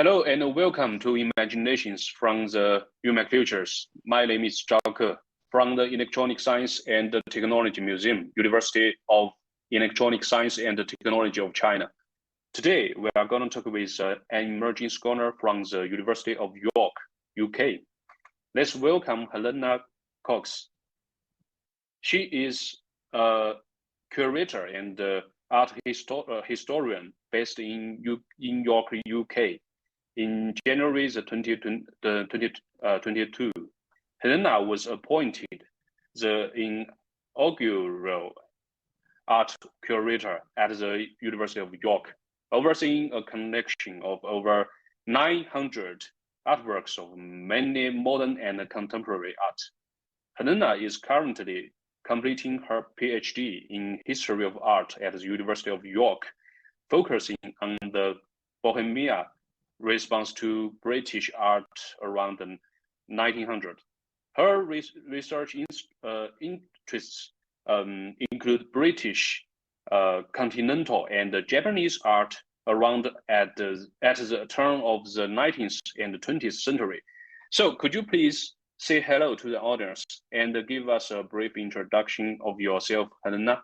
Hello and welcome to Imaginations from the UMAC Futures. My name is Zhao Ke from the Electronic Science and Technology Museum, University of Electronic Science and Technology of China. Today, we are going to talk with an emerging scholar from the University of York, UK. Let's welcome Helena Cox. She is a curator and art historian based in York, UK. In January 2022, Helena was appointed the inaugural art curator at the University of York, overseeing a collection of over 900 artworks of many modern and contemporary art. Helena is currently completing her PhD in History of Art at the University of York, focusing on the Bohemia response to British art around the 1900s. Her research interests include British, continental, and Japanese art around at the turn of the 19th and 20th century. So could you please say hello to the audience and give us a brief introduction of yourself, Helena?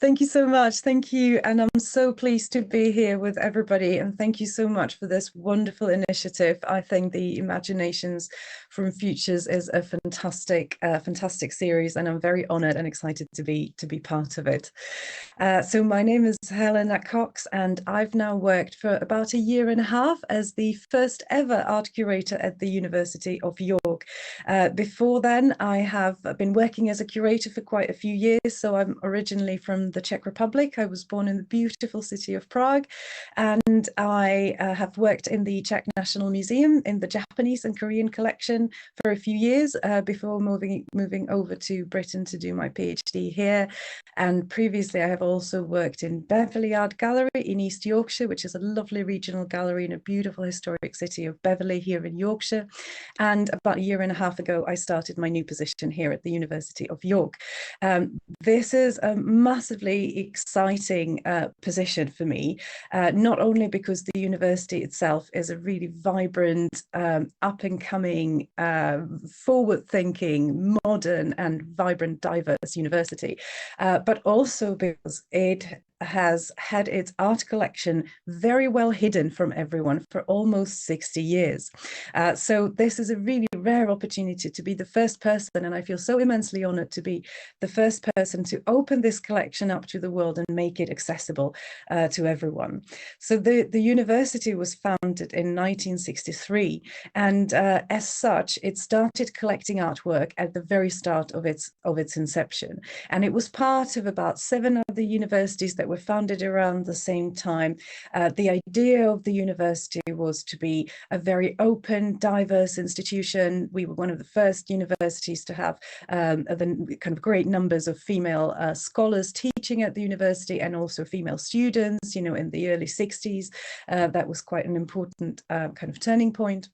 Thank you so much. Thank you. And I'm so pleased to be here with everybody. And thank you so much for this wonderful initiative. I think the Imaginations from Futures is a fantastic series, and I'm very honored and excited to be part of it. So my name is Helena Cox, and I've now worked for about a year and a half as the first ever art curator at the University of York. Before then, I have been working as a curator for quite a few years. So I'm originally from the Czech Republic. I was born in the beautiful city of Prague, and I have worked in the Czech National Museum in the Japanese and Korean collection for a few years before moving over to Britain to do my PhD here. And previously, I have also worked in Beverley Art Gallery in East Yorkshire, which is a lovely regional gallery in a beautiful historic city of Beverley here in Yorkshire. And about a year and a half ago, I started my new position here at the University of York. This is a massively exciting position for me, not only because the university itself is a really vibrant, up-and-coming, forward-thinking, modern and vibrant, diverse university, but also because it has had its art collection very well hidden from everyone for almost 60 years. So this is a really rare opportunity to be the first person, and I feel so immensely honored to be the first person to open this collection up to the world and make it accessible to everyone. So the university was founded in 1963, and as such, it started collecting artwork at the very start of its inception. And it was part of about 7 other universities that were founded around the same time. The idea of the university was to be a very open, diverse institution. We were one of the first universities to have the kind of great numbers of female scholars teaching at the university, and also female students, in the early 60s. That was quite an important kind of turning point.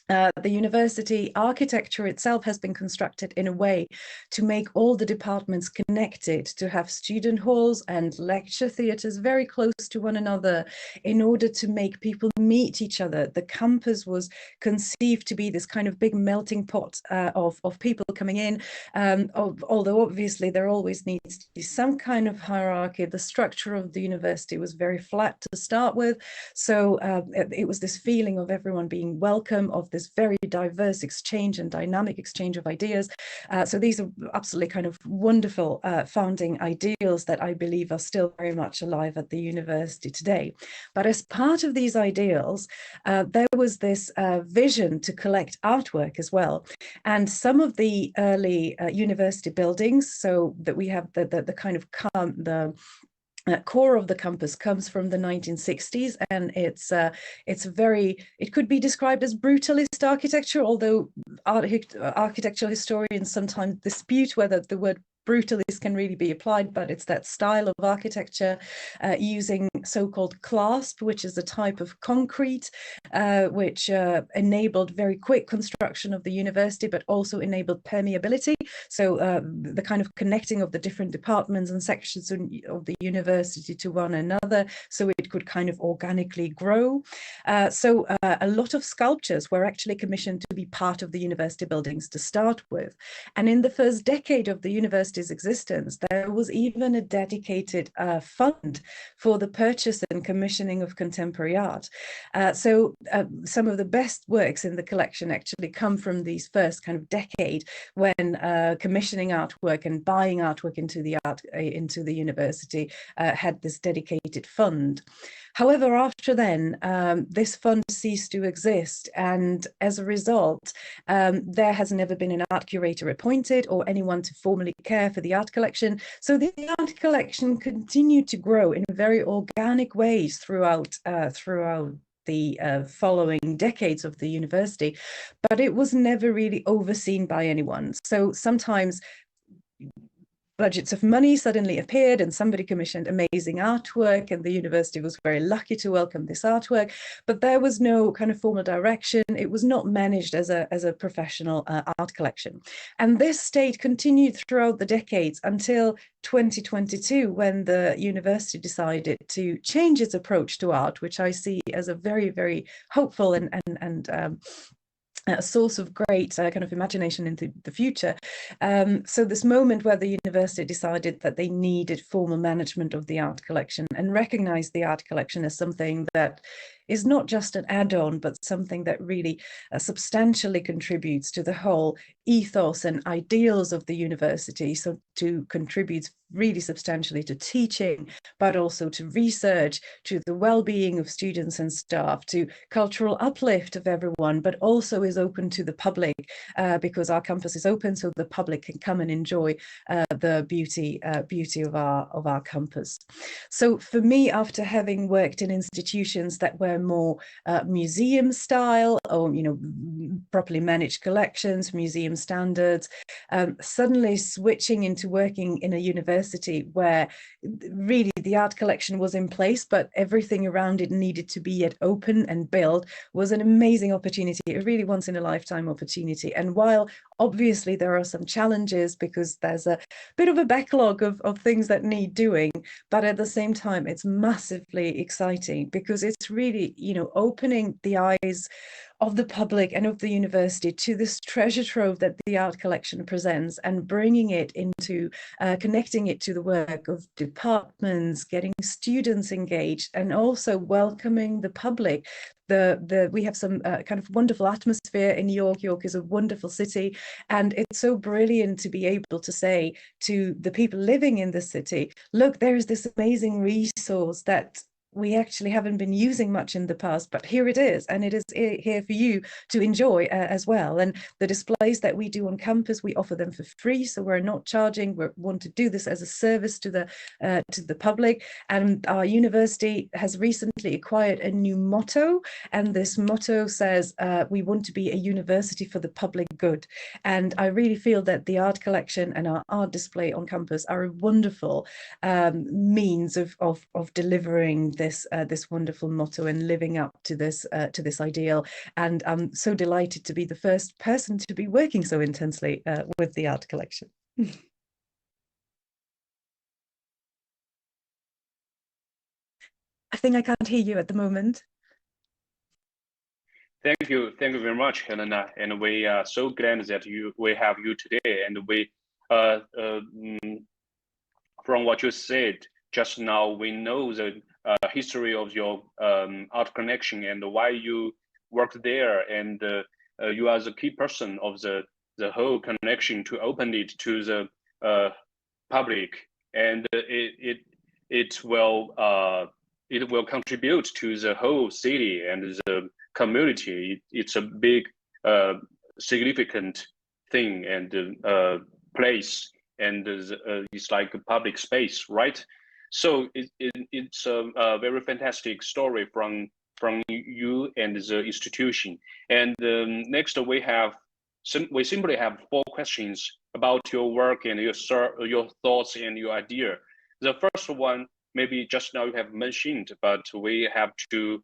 The university architecture itself has been constructed in a way to make all the departments connected, to have student halls and lecture theatres very close to one another in order to make people meet each other. The campus was conceived to be this kind of big melting pot of people coming in, although obviously there always needs to be some kind of hierarchy. The structure of the university was very flat to start with, so it was this feeling of everyone being welcome, of this very diverse exchange and dynamic exchange of ideas. So these are absolutely kind of wonderful founding ideals that I believe are still very much alive at the university today. But as part of these ideals, there was this vision to collect artwork as well. And some of the early university buildings, so that we have the kind of core of the campus comes from the 1960s, and it could be described as brutalist architecture, although architectural historians sometimes dispute whether the word brutalist can really be applied, but it's that style of architecture using so-called clasp, which is a type of concrete which enabled very quick construction of the university, but also enabled permeability. So the kind of connecting of the different departments and sections of the university to one another, so it could kind of organically grow. So a lot of sculptures were actually commissioned to be part of the university buildings to start with. And in the first decade of the university's existence, there was even a dedicated fund for the purchase and commissioning of contemporary art. So some of the best works in the collection actually come from these first kind of decade when commissioning artwork and buying artwork into the university had this dedicated fund. However, after then, this fund ceased to exist, and as a result, there has never been an art curator appointed or anyone to formally care for the art collection. So the art collection continued to grow in very organic ways throughout the following decades of the university, but it was never really overseen by anyone. So sometimes budgets of money suddenly appeared and somebody commissioned amazing artwork, and the university was very lucky to welcome this artwork, but there was no kind of formal direction. It was not managed as a professional art collection. And this state continued throughout the decades until 2022, when the university decided to change its approach to art, which I see as a very, very hopeful and a source of great kind of imagination into the future. So this moment where the university decided that they needed formal management of the art collection and recognized the art collection as something that is not just an add-on, but something that really substantially contributes to the whole ethos and ideals of the university. So to contribute really substantially to teaching, but also to research, to the well-being of students and staff, to cultural uplift of everyone, but also is open to the public because our campus is open, so the public can come and enjoy the beauty of our campus. So for me, after having worked in institutions that were more museum style, or properly managed collections, museum standards, suddenly switching into working in a university where really the art collection was in place, but everything around it needed to be yet open and built, was an amazing opportunity, a really once in a lifetime opportunity. And while obviously there are some challenges because there's a bit of a backlog of things that need doing, but at the same time, it's massively exciting because it's really, opening the eyes of the public and of the university to this treasure trove that the art collection presents, and bringing it into, connecting it to the work of departments, getting students engaged, and also welcoming the public. We have some kind of wonderful atmosphere in York. York is a wonderful city, and it's so brilliant to be able to say to the people living in the city, look, there is this amazing resource that we actually haven't been using much in the past, but here it is, and it is here for you to enjoy as well. And the displays that we do on campus, we offer them for free, so we're not charging. We want to do this as a service to the public. And our university has recently acquired a new motto, and this motto says, we want to be a university for the public good. And I really feel that the art collection and our art display on campus are a wonderful means of delivering this wonderful motto and living up to this ideal. And I'm so delighted to be the first person to be working so intensely with the art collection. I think I can't hear you at the moment. Thank you very much, Helena. And we are so glad that we have you today. And we, from what you said just now, we know the history of your art connection and why you worked there, and you are the key person of the whole connection to open it to the public, and it will contribute to the whole city and the community. It's a big significant thing and place, and it's like a public space, right? So it's a very fantastic story from you and the institution. And next we simply have 4 questions about your work and your thoughts and your idea. The first one maybe just now you have mentioned, but we have to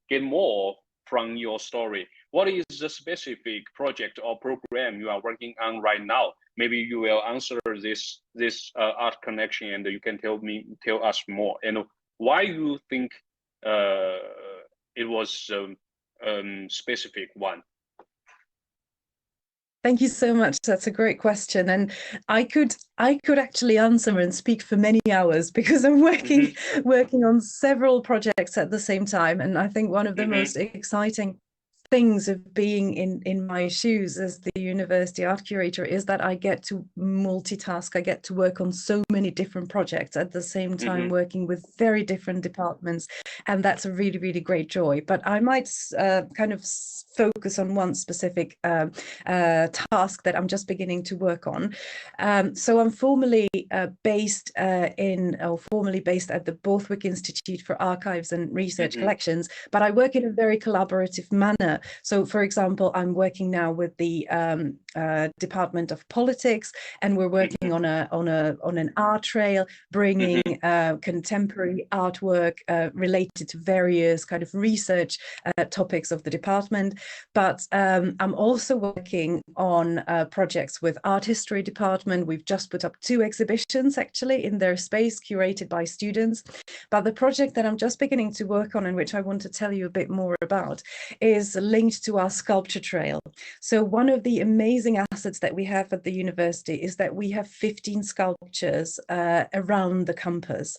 get more from your story. What is the specific project or program you are working on right now? Maybe you will answer this art connection, and you can tell us more, and why you think it was specific one. Thank you so much. That's a great question, and I could actually answer and speak for many hours because I'm working on several projects at the same time, and I think one of the most exciting things of being in my shoes as the university art curator is that I get to multitask. I get to work on so many different projects at the same time, working with very different departments, and that's a really, really great joy. But I might kind of focus on one specific task that I'm just beginning to work on. So I'm formally based at the Borthwick Institute for Archives and Research Collections, but I work in a very collaborative manner. So, for example, I'm working now with the Department of Politics, and we're working on an art trail, bringing contemporary artwork related to various kind of research topics of the department. But I'm also working on projects with Art History Department. We've just put up 2 exhibitions actually in their space, curated by students. But the project that I'm just beginning to work on, and which I want to tell you a bit more about, is linked to our sculpture trail. So one of the amazing assets that we have at the university is that we have 15 sculptures around the campus.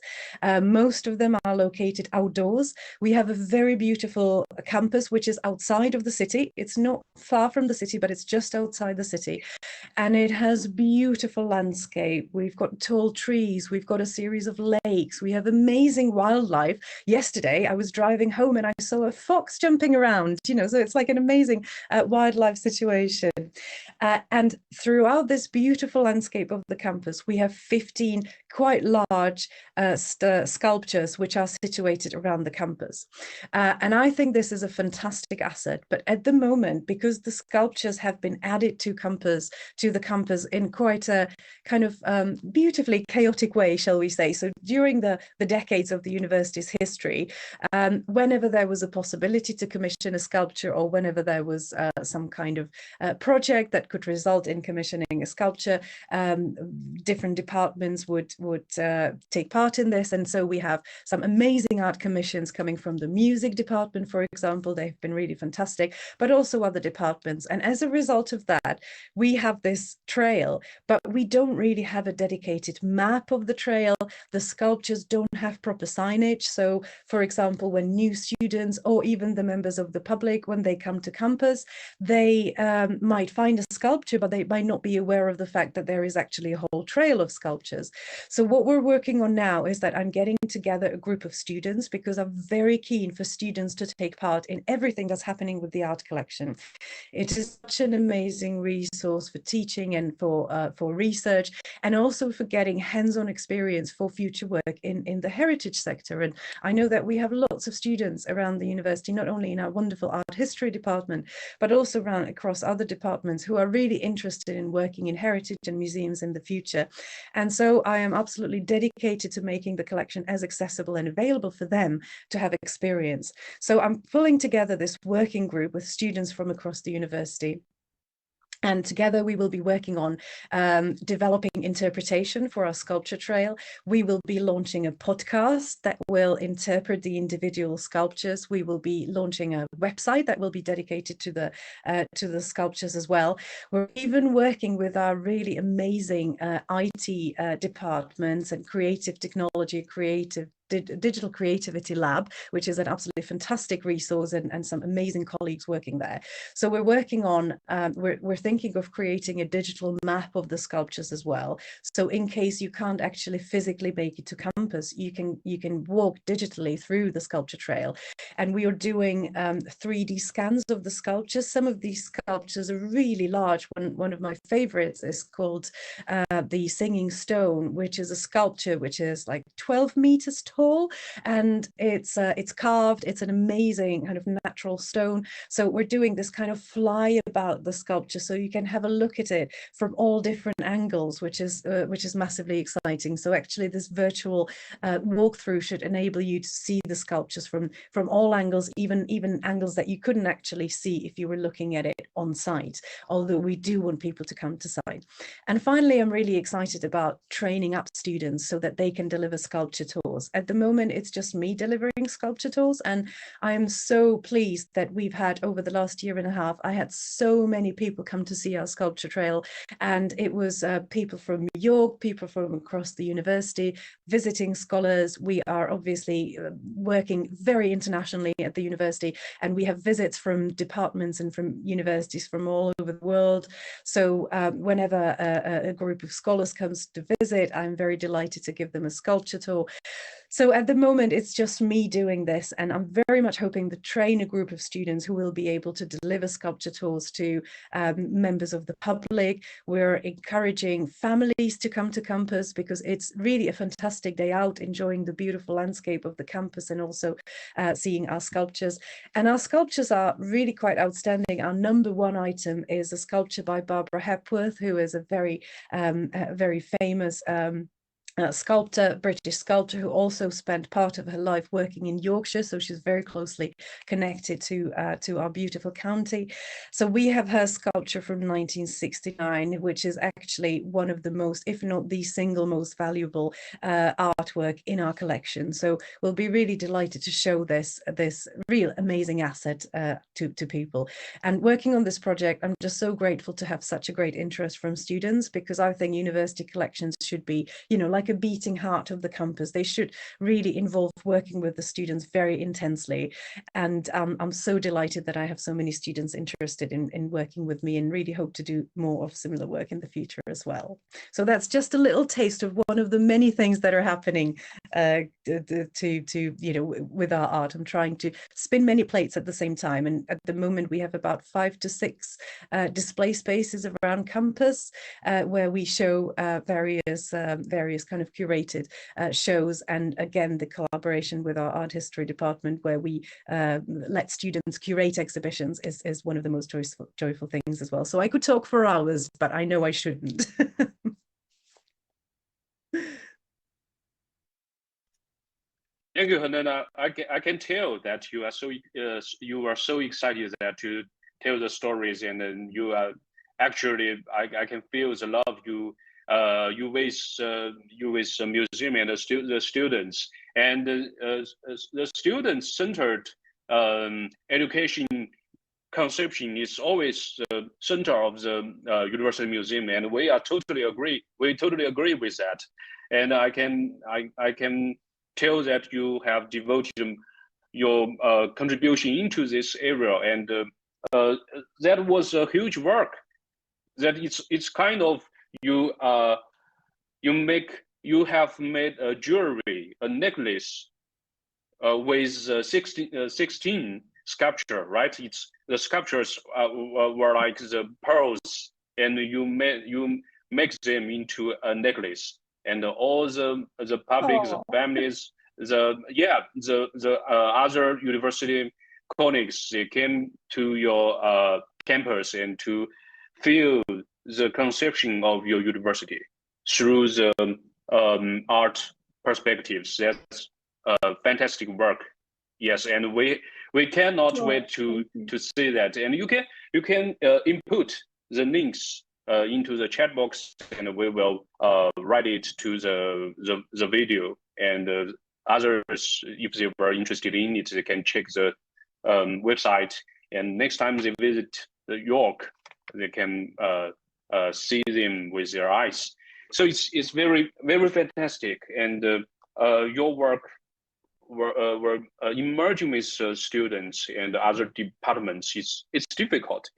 Most of them are located outdoors. We have a very beautiful campus which is outside of the city. It's not far from the city, but it's just outside the city. And it has beautiful landscape. We've got tall trees. We've got a series of lakes. We have amazing wildlife. Yesterday, I was driving home and I saw a fox jumping around, so it's like an amazing wildlife situation. And throughout this beautiful landscape of the campus, we have 15 quite large sculptures which are situated around the campus. And I think this is a fantastic asset. But at the moment, because the sculptures have been added to the campus in quite a kind of beautifully chaotic way, shall we say. So during the decades of the university's history, whenever there was a possibility to commission a sculpture, or whenever there was some kind of project that could result in commissioning a sculpture, different departments would take part in this. And so we have some amazing art commissions coming from the music department, for example. They've been really fantastic, but also other departments. And as a result of that, we have this trail, but we don't really have a dedicated map of the trail. The sculptures don't have proper signage. So, for example, when new students or even the members of the public, when they come to campus, they might find a sculpture, but they might not be aware of the fact that there is actually a whole trail of sculptures. So what we're working on now is that I'm getting together a group of students, because I'm very keen for students to take part in everything that's happening with the art collection. It is such an amazing resource for teaching and for research, and also for getting hands-on experience for future work in the heritage sector. And I know that we have lots of students around the university, not only in our wonderful art history department, but also across other departments, who are really interested in working in heritage and museums in the future. And so I am absolutely dedicated to making the collection as accessible and available for them to have experience. So I'm pulling together this working group with students from across the university. And together we will be working on developing interpretation for our sculpture trail. We will be launching a podcast that will interpret the individual sculptures. We will be launching a website that will be dedicated to the sculptures as well. We're even working with our really amazing IT departments and creative technology, Digital Creativity Lab, which is an absolutely fantastic resource, and some amazing colleagues working there. So we're working on, we're thinking of creating a digital map of the sculptures as well. So in case you can't actually physically make it to campus, you can walk digitally through the sculpture trail. And we are doing 3D scans of the sculptures. Some of these sculptures are really large. One of my favorites is called the Singing Stone, which is a sculpture which is like 12 meters tall. call, and it's carved. It's an amazing kind of natural stone. So we're doing this kind of fly about the sculpture, so you can have a look at it from all different angles, which is massively exciting. So actually, this virtual walkthrough should enable you to see the sculptures from all angles, even angles that you couldn't actually see if you were looking at it on site, although we do want people to come to site. And finally, I'm really excited about training up students so that they can deliver sculpture tours. At the moment, it's just me delivering sculpture tours, and I am so pleased that we've had, over the last year and a half, I had so many people come to see our sculpture trail, and it was people from New York, people from across the university, visiting scholars. We are obviously working very internationally at the university, and we have visits from departments and from universities from all over the world. So whenever a group of scholars comes to visit, I'm very delighted to give them a sculpture tour. So at the moment, it's just me doing this, and I'm very much hoping to train a group of students who will be able to deliver sculpture tours to members of the public. We're encouraging families to come to campus, because it's really a fantastic day out, enjoying the beautiful landscape of the campus and also seeing our sculptures. And our sculptures are really quite outstanding. Our number one item is a sculpture by Barbara Hepworth, who is a very famous sculptor, British sculptor, who also spent part of her life working in Yorkshire, so she's very closely connected to our beautiful county. So we have her sculpture from 1969, which is actually one of the most, if not the single most valuable artwork in our collection. So we'll be really delighted to show this real amazing asset to people. And working on this project, I'm just so grateful to have such a great interest from students, because I think university collections should be, like a beating heart of the campus. They should really involve working with the students very intensely. And I'm so delighted that I have so many students interested in working with me, and really hope to do more of similar work in the future as well. So that's just a little taste of one of the many things that are happening with our art. I'm trying to spin many plates at the same time. And at the moment, we have about 5 to 6 display spaces around campus where we show various kind of curated shows. And again, the collaboration with our art history department, where we let students curate exhibitions, is one of the most joyful things as well. So I could talk for hours, but I know I shouldn't. Thank you, Helena. I can tell that you are so excited that to tell the stories, and then you are actually, I can feel the love you with the museum and the students, and the student-centered education conception is always the center of the university museum, and we totally agree with that. And I can tell that you have devoted your contribution into this area, and that was a huge work. That it's kind of you have made a jewelry, a necklace with 16 sculpture, right? It's the sculptures were like the pearls, and you make them into a necklace, and all the public, the families, the other university colleagues, they came to your campus and to feel the conception of your university through the art perspectives. That's fantastic work. Yes, and we cannot wait to see that. And you can input the links into the chat box, and we will write it to the video. And others, if they were interested in it, they can check the website. And next time they visit York, they can see them with their eyes. So it's very, very fantastic. And your work were emerging with students and other departments. It's difficult.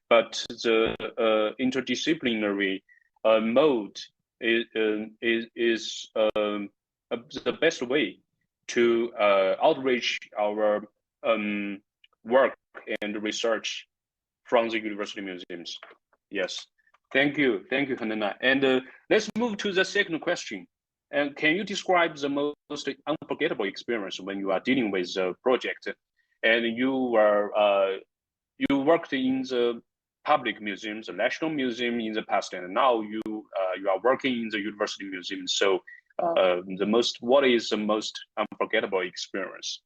But the interdisciplinary mode is the best way to outreach our work and research from the university museums. Yes, thank you, Helena. And let's move to the second question. And can you describe the most unforgettable experience when you are dealing with a project and you worked in the public museums, the National Museum in the past, and now you are working in the university museum. So what is the most unforgettable experience?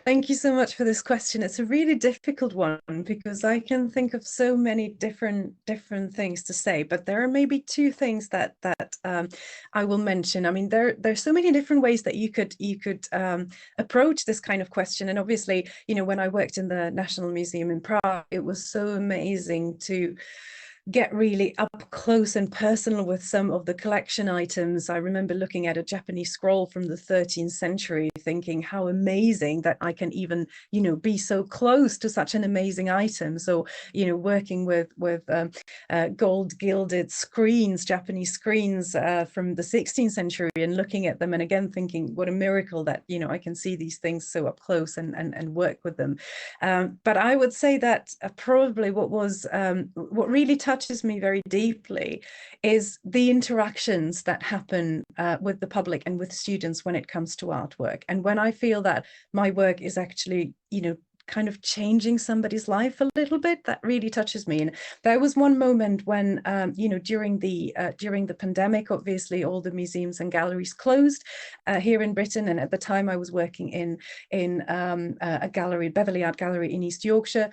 Thank you so much for this question. It's a really difficult one because I can think of so many different things to say, but there are maybe two things that I will mention. I mean, there's so many different ways that you could approach this kind of question. And obviously, you know, when I worked in the National Museum in Prague, it was so amazing to get really up close and personal with some of the collection items. I remember looking at a Japanese scroll from the 13th century, thinking how amazing that I can even, you know, be so close to such an amazing item. So, you know, working with gold gilded screens, Japanese screens from the 16th century, and looking at them and again thinking what a miracle that, you know, I can see these things so up close and work with them. But I would say that probably what really touches me very deeply is the interactions that happen with the public and with students when it comes to artwork. And when I feel that my work is actually, you know, kind of changing somebody's life a little bit, that really touches me. And there was one moment when, you know, during the pandemic, obviously all the museums and galleries closed here in Britain. And at the time I was working in a gallery, Beverley Art Gallery in East Yorkshire.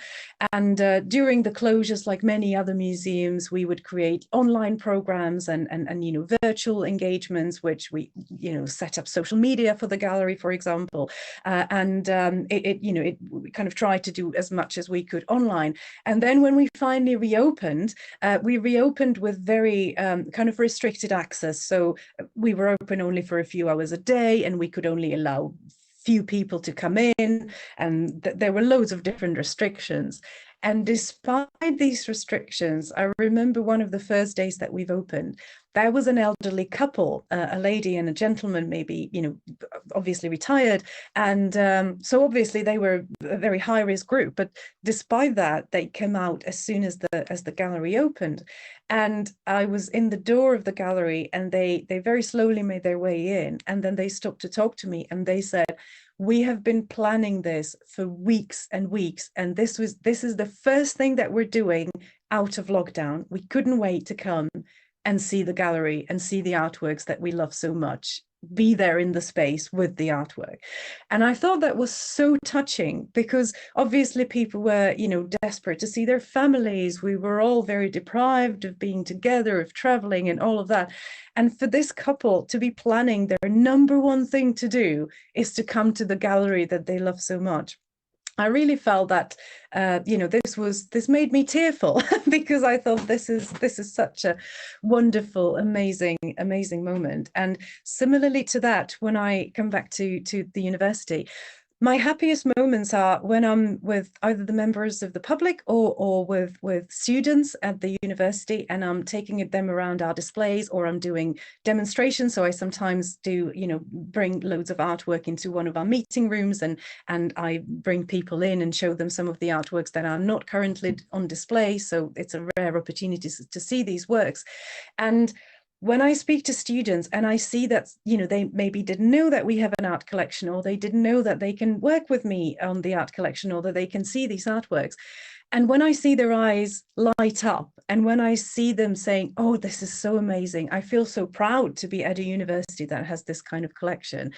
And during the closures, like many other museums, we would create online programs and you know, virtual engagements, which we, you know, set up social media for the gallery, for example. You know, we kind of tried to do as much as we could online. And then when we finally reopened, we reopened with very kind of restricted access. So we were open only for a few hours a day, and we could only allow few people to come in, and there were loads of different restrictions. And despite these restrictions, I remember one of the first days that we've opened, there was an elderly couple, a lady and a gentleman, maybe, you know, obviously retired. And so obviously they were a very high risk group, but despite that, they came out as soon as the gallery opened. And I was in the door of the gallery, and they very slowly made their way in. And then they stopped to talk to me, and they said, "We have been planning this for weeks and weeks, and this is the first thing that we're doing out of lockdown. We couldn't wait to come and see the gallery and see the artworks that we love so much, be there in the space with the artwork." And I thought that was so touching, because obviously people were, you know, desperate to see their families. We were all very deprived of being together, of traveling and all of that. And for this couple to be planning, their number one thing to do is to come to the gallery that they love so much. I really felt that, you know, this made me tearful because I thought this is such a wonderful, amazing moment. And similarly to that, when I come back to the university, my happiest moments are when I'm with either the members of the public or with students at the university, and I'm taking them around our displays, or I'm doing demonstrations. So I sometimes do, you know, bring loads of artwork into one of our meeting rooms, and I bring people in and show them some of the artworks that are not currently on display. So it's a rare opportunity to see these works. And when I speak to students and I see that, you know, they maybe didn't know that we have an art collection, or they didn't know that they can work with me on the art collection, or that they can see these artworks. And when I see their eyes light up, and when I see them saying, "Oh, this is so amazing. I feel so proud to be at a university that has this kind of collection.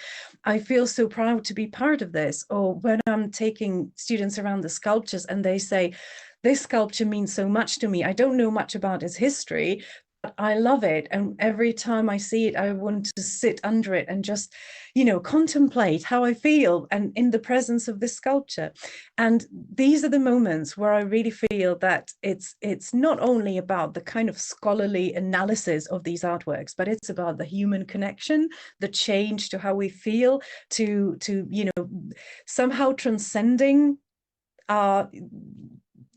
I feel so proud to be part of this." Or when I'm taking students around the sculptures and they say, "This sculpture means so much to me. I don't know much about its history, I love it. And every time I see it, I want to sit under it and just, you know, contemplate how I feel and in the presence of this sculpture." And these are the moments where I really feel that it's not only about the kind of scholarly analysis of these artworks, but it's about the human connection, the change to how we feel, to you know, somehow transcending our,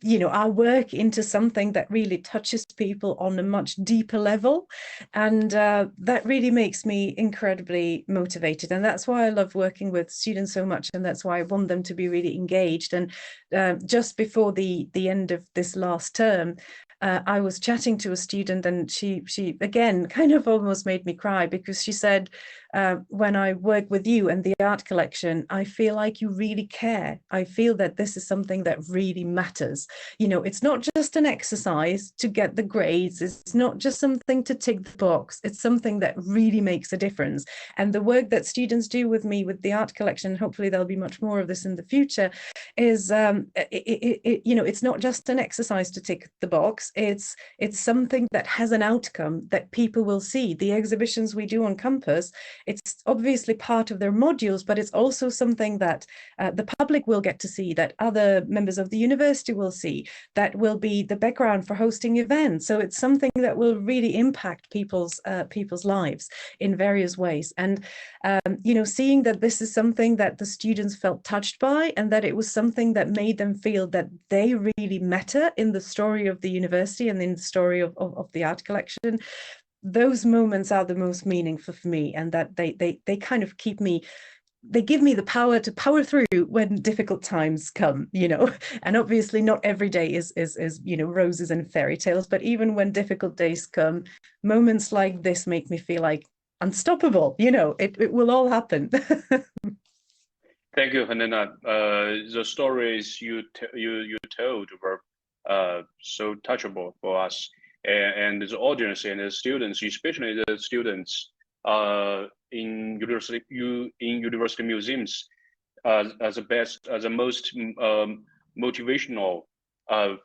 you know, our work into something that really touches people on a much deeper level. And that really makes me incredibly motivated. And that's why I love working with students so much. And that's why I want them to be really engaged. And just before the end of this last term, I was chatting to a student, and she again kind of almost made me cry, because she said, when I work with you and the art collection, I feel like you really care. I feel that this is something that really matters. You know, it's not just an exercise to get the grades. It's not just something to tick the box. It's something that really makes a difference. And the work that students do with me with the art collection, hopefully there'll be much more of this in the future, is you know, it's not just an exercise to tick the box. It's something that has an outcome that people will see. The exhibitions we do on campus, it's obviously part of their modules, but it's also something that the public will get to see, that other members of the university will see, that will be the background for hosting events. So it's something that will really impact people's lives in various ways. And you know, seeing that this is something that the students felt touched by, and that it was something that made them feel that they really matter in the story of the university and in the story of the art collection, those moments are the most meaningful for me, and that they kind of keep me, they give me the power to power through when difficult times come, you know. And obviously not every day is you know, roses and fairy tales, but even when difficult days come, moments like this make me feel like unstoppable, you know, it will all happen. Thank you, Helena. The stories you told were so touchable for us, and the audience and the students, especially the students in university museums, as the most motivational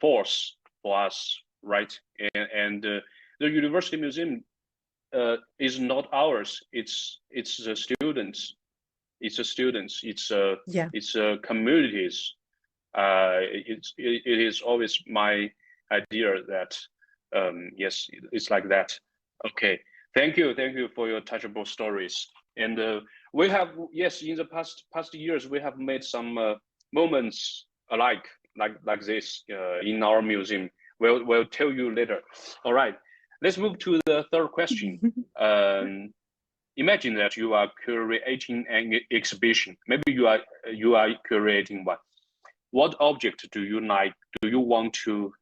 force for us, right? And the university museum is not ours. It's the students. It's the students. Yeah. It's communities. It is always my idea that yes, it's like that. Okay, thank you for your touchable stories. And we have, yes, in the past years we have made some moments alike like this in our museum. We'll tell you later. All right, let's move to the third question. Imagine that you are curating an exhibition. Maybe you are curating one. What object do you want to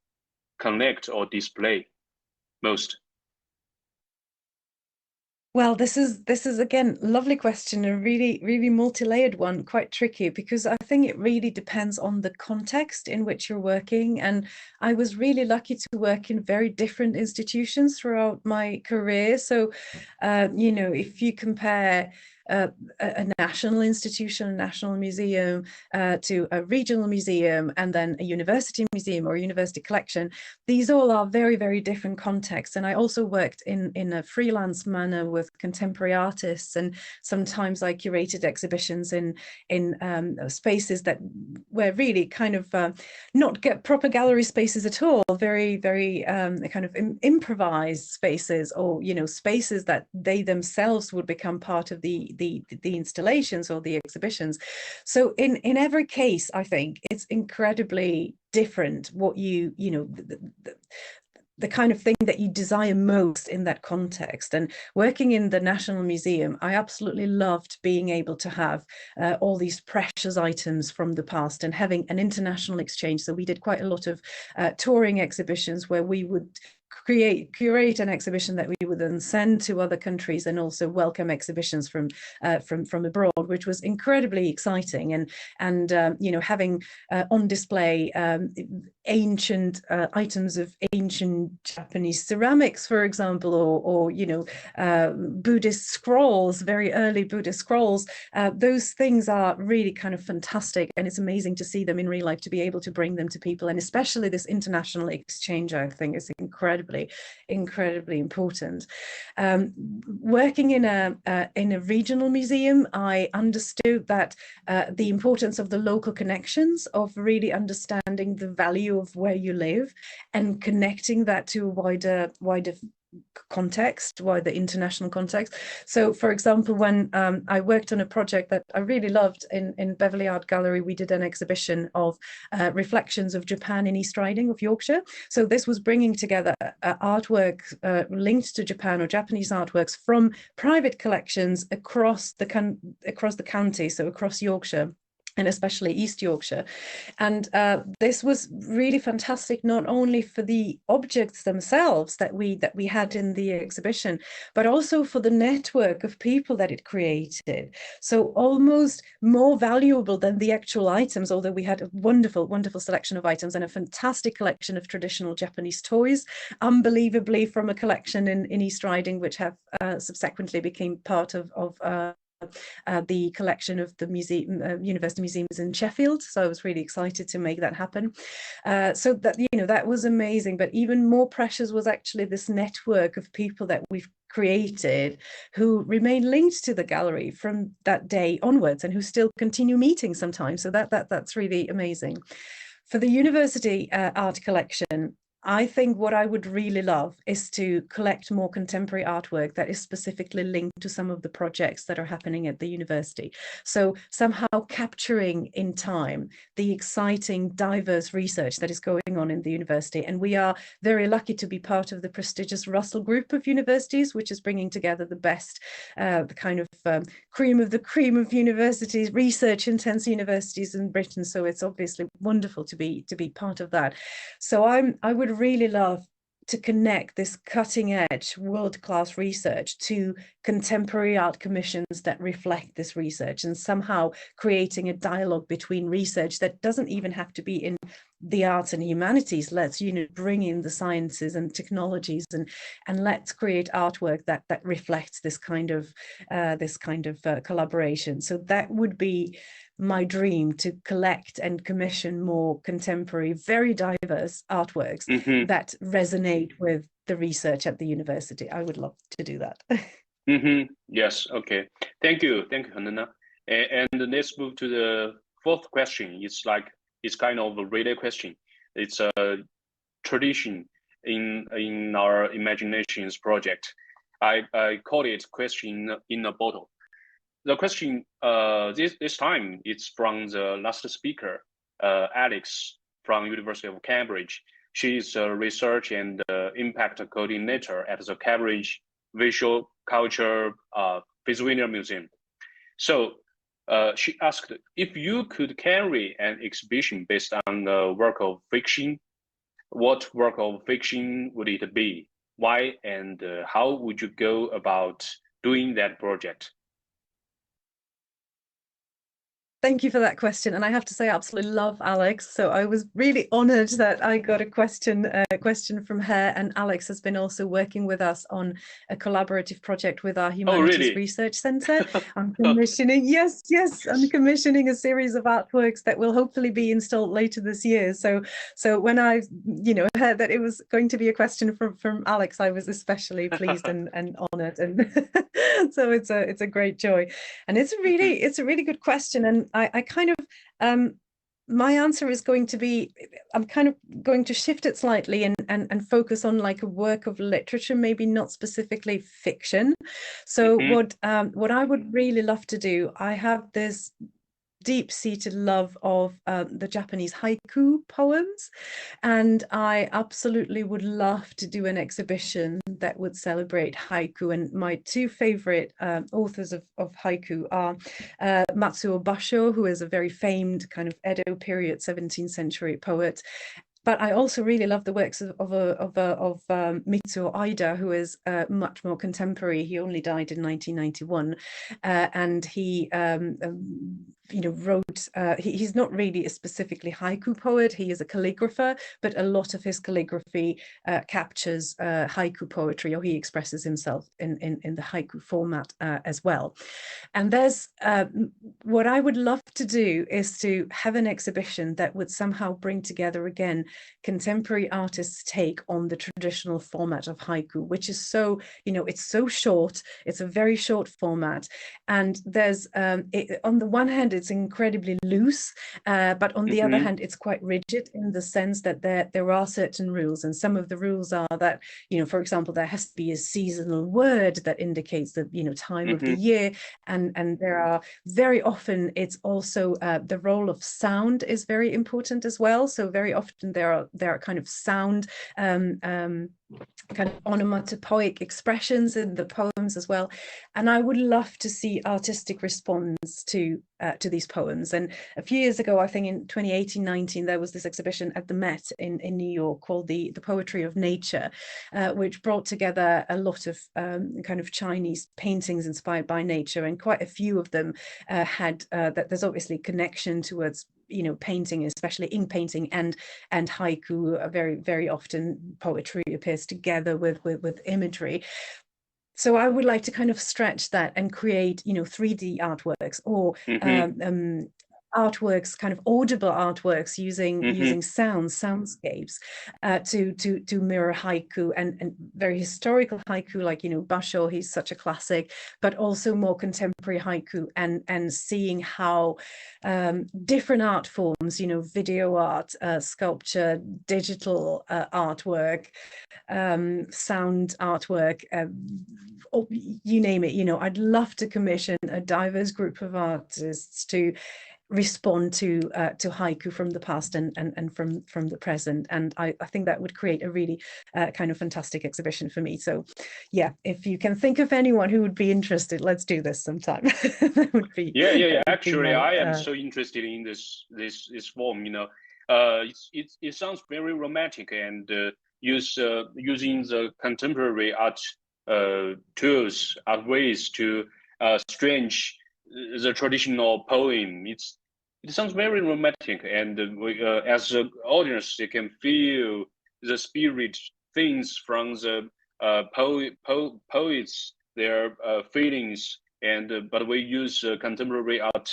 connect or display most? Well, this is again lovely question, a really multi-layered one, quite tricky, because I think it really depends on the context in which you're working. And I was really lucky to work in very different institutions throughout my career. So, you know, if you compare a national institution, a national museum, to a regional museum, and then a university museum or a university collection, these all are very different contexts. And I also worked in a freelance manner with contemporary artists, and sometimes I curated exhibitions in spaces that were really kind of not get proper gallery spaces at all, very kind of improvised spaces, or you know, spaces that they themselves would become part of the installations or the exhibitions. So in every case, I think it's incredibly different what you know, the kind of thing that you desire most in that context. And working in the National Museum, I absolutely loved being able to have all these precious items from the past and having an international exchange. So we did quite a lot of touring exhibitions where we would curate an exhibition that we would then send to other countries, and also welcome exhibitions from abroad, which was incredibly exciting. And you know, having on display ancient items of ancient Japanese ceramics, for example, or you know, Buddhist scrolls, very early Buddhist scrolls. Those things are really kind of fantastic, and it's amazing to see them in real life, to be able to bring them to people. And especially this international exchange, I think, is incredibly important. Working in a regional museum, I understood that the importance of the local connections, of really understanding the value of where you live and connecting that to a wider context, wider international context. So for example, when I worked on a project that I really loved in Beverley Art Gallery, we did an exhibition of reflections of Japan in East Riding of Yorkshire. So this was bringing together artwork linked to Japan, or Japanese artworks from private collections across the county, so across Yorkshire. and especially East Yorkshire. And this was really fantastic, not only for the objects themselves that we had in the exhibition, but also for the network of people that it created. So almost more valuable than the actual items, although we had a wonderful, wonderful selection of items and a fantastic collection of traditional Japanese toys, unbelievably from a collection in East Riding, which have subsequently became part of the collection of the museum, University Museums in Sheffield. So I was really excited to make that happen. So that, that was amazing. But even more precious was actually this network of people that we've created who remain linked to the gallery from that day onwards and who still continue meeting sometimes. So that's really amazing. For the university art collection, I think what I would really love is to collect more contemporary artwork that is specifically linked to some of the projects that are happening at the university. So somehow capturing in time the exciting, diverse research that is going on in the university. And we are very lucky to be part of the prestigious Russell Group of universities, which is bringing together the best, the kind of cream of the cream of universities, research-intense universities in Britain. So it's obviously wonderful to be part of that. So I would really love to connect this cutting edge world-class research to contemporary art commissions that reflect this research, and somehow creating a dialogue between research that doesn't even have to be in the arts and humanities. Let's bring in the sciences and technologies, and let's create artwork that reflects this kind of collaboration. So that would be my dream, to collect and commission more contemporary, very diverse artworks that resonate with the research at the university. I would love to do that. Yes, okay. Thank you, Helena. And let's move to the fourth question. It's kind of a relay question. It's a tradition in our imaginations project. I call it question in a bottle. The question this time it's from the last speaker, Alex from University of Cambridge. She is a research and impact coordinator at the Cambridge Visual Culture Pennsylvania Museum. So she asked, if you could carry an exhibition based on a work of fiction, what work of fiction would it be? Why and how would you go about doing that project? Thank you for that question. And I have to say, I absolutely love Alex. So I was really honored that I got a question from her. And Alex has been also working with us on a collaborative project with our Humanities Research Centre. I'm commissioning, yes, I'm commissioning a series of artworks that will hopefully be installed later this year. So when I, heard that it was going to be a question from Alex, I was especially pleased and honored. And so it's a great joy. And it's a really good question. And I kind of, my answer is going to be, I'm kind of going to shift it slightly and focus on like a work of literature, maybe not specifically fiction. So what I would really love to do, I have this deep-seated love of the Japanese haiku poems, and I absolutely would love to do an exhibition that would celebrate haiku. And my two favorite authors of haiku are Matsuo Basho, who is a very famed kind of Edo period 17th century poet. But I also really love the works of Mitsuo Aida, who is much more contemporary. He only died in 1991, and he wrote. He's not really a specifically haiku poet. He is a calligrapher, but a lot of his calligraphy captures haiku poetry, or he expresses himself in the haiku format as well. And there's what I would love to do is to have an exhibition that would somehow bring together again contemporary artists' take on the traditional format of haiku, which is so, it's so short. It's a very short format, and there's on the one hand it's incredibly loose, but on the other hand it's quite rigid in the sense that there are certain rules, and some of the rules are that, for example, there has to be a seasonal word that indicates the time of the year, and there are very often, it's also the role of sound is very important as well. So very often there are kind of sound kind of onomatopoeic expressions in the poems as well. And I would love to see artistic response to these poems. And a few years ago, I think in 2018-19, there was this exhibition at the Met in New York called the Poetry of Nature, which brought together a lot of kind of Chinese paintings inspired by nature, and quite a few of them had that there's obviously connection towards painting, especially ink painting and haiku. Very often poetry appears together with imagery. So I would like to kind of stretch that and create 3D artworks, or artworks, kind of audible artworks using soundscapes to mirror haiku, and very historical haiku, like Basho, he's such a classic, but also more contemporary haiku, and seeing how different art forms, video art, sculpture, digital artwork, sound artwork, you name it. I'd love to commission a diverse group of artists to respond to haiku from the past and from the present, and I think that would create a really kind of fantastic exhibition for me. So yeah, if you can think of anyone who would be interested, let's do this sometime. That would be Actually, I am so interested in this form. It sounds very romantic, and using the contemporary art tools, art ways to strange the traditional poem. It sounds very romantic, and as the audience, they can feel the spirit, things from the poets, their feelings, and but we use contemporary art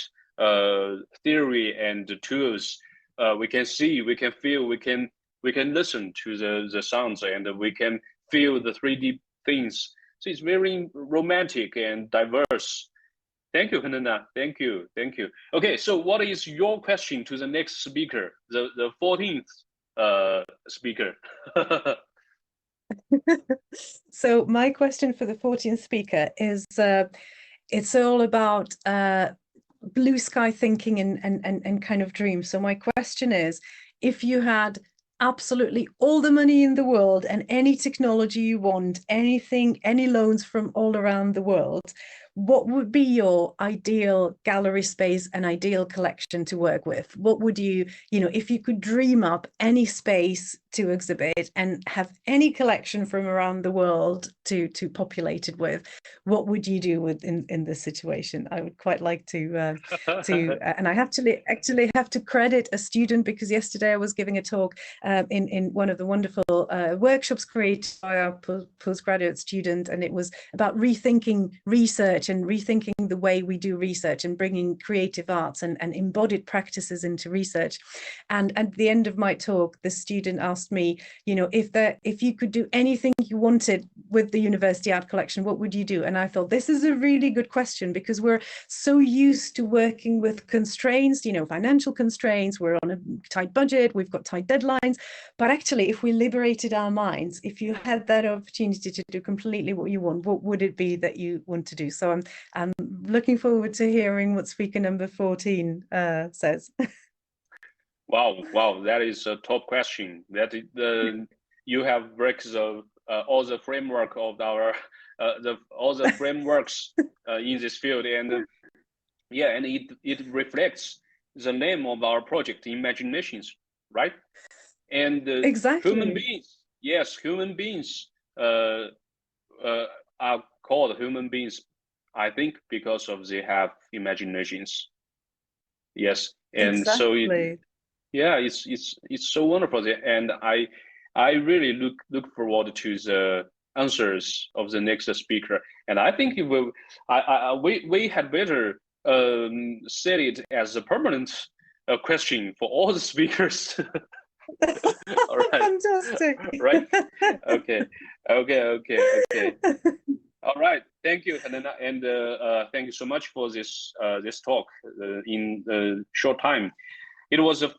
theory and tools. We can see, we can feel, we can listen to the sounds, and we can feel the 3D things. So it's very romantic and diverse. Thank you, Helena. Thank you. Okay, so what is your question to the next speaker, the 14th speaker? So my question for the 14th speaker is, it's all about blue sky thinking and kind of dreams. So my question is, if you had absolutely all the money in the world and any technology you want, anything, any loans from all around the world, what would be your ideal gallery space and ideal collection to work with? What would you, if you could dream up any space to exhibit and have any collection from around the world to populate it with, what would you do in this situation? I would quite like to and I actually have to credit a student, because yesterday I was giving a talk in one of the wonderful workshops created by our postgraduate student, and it was about rethinking research and rethinking the way we do research and bringing creative arts and embodied practices into research. And at the end of my talk, the student asked me, if you could do anything you wanted with the university art collection, what would you do? And I thought, this is a really good question, because we're so used to working with constraints, financial constraints, we're on a tight budget, we've got tight deadlines. But actually, if we liberated our minds, if you had that opportunity to do completely what you want, what would it be that you want to do? So I'm looking forward to hearing what speaker number 14 says. Wow, that is a top question. That you have breaks of all the framework of our all the frameworks in this field, and and it reflects the name of our project, Imaginations, right? And exactly. human beings are called human beings, I think, because of they have imaginations. Yes, and exactly. it's so wonderful, and I really look forward to the answers of the next speaker, and I think we had better set it as a permanent question for all the speakers. All right. Fantastic. Right. Okay. All right. Thank you, Helena, and thank you so much for this talk in a short time. It was a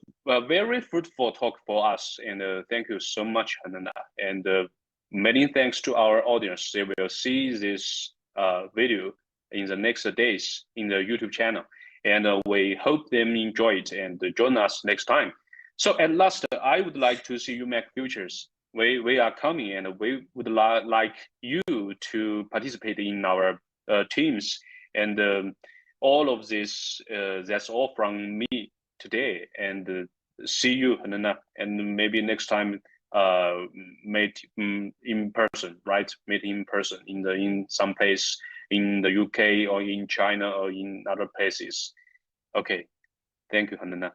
very fruitful talk for us, and thank you so much, Helena. And many thanks to our audience. They will see this video in the next days in the YouTube channel, and we hope them enjoy it and join us next time. So at last, I would like to see UMAC Futures we are coming, and we would like you to participate in our teams. And all of this, that's all from me today. And see you, Helena, and maybe next time meet in person, right? Meet in person in some place in the UK or in China or in other places. Okay, thank you, Helena.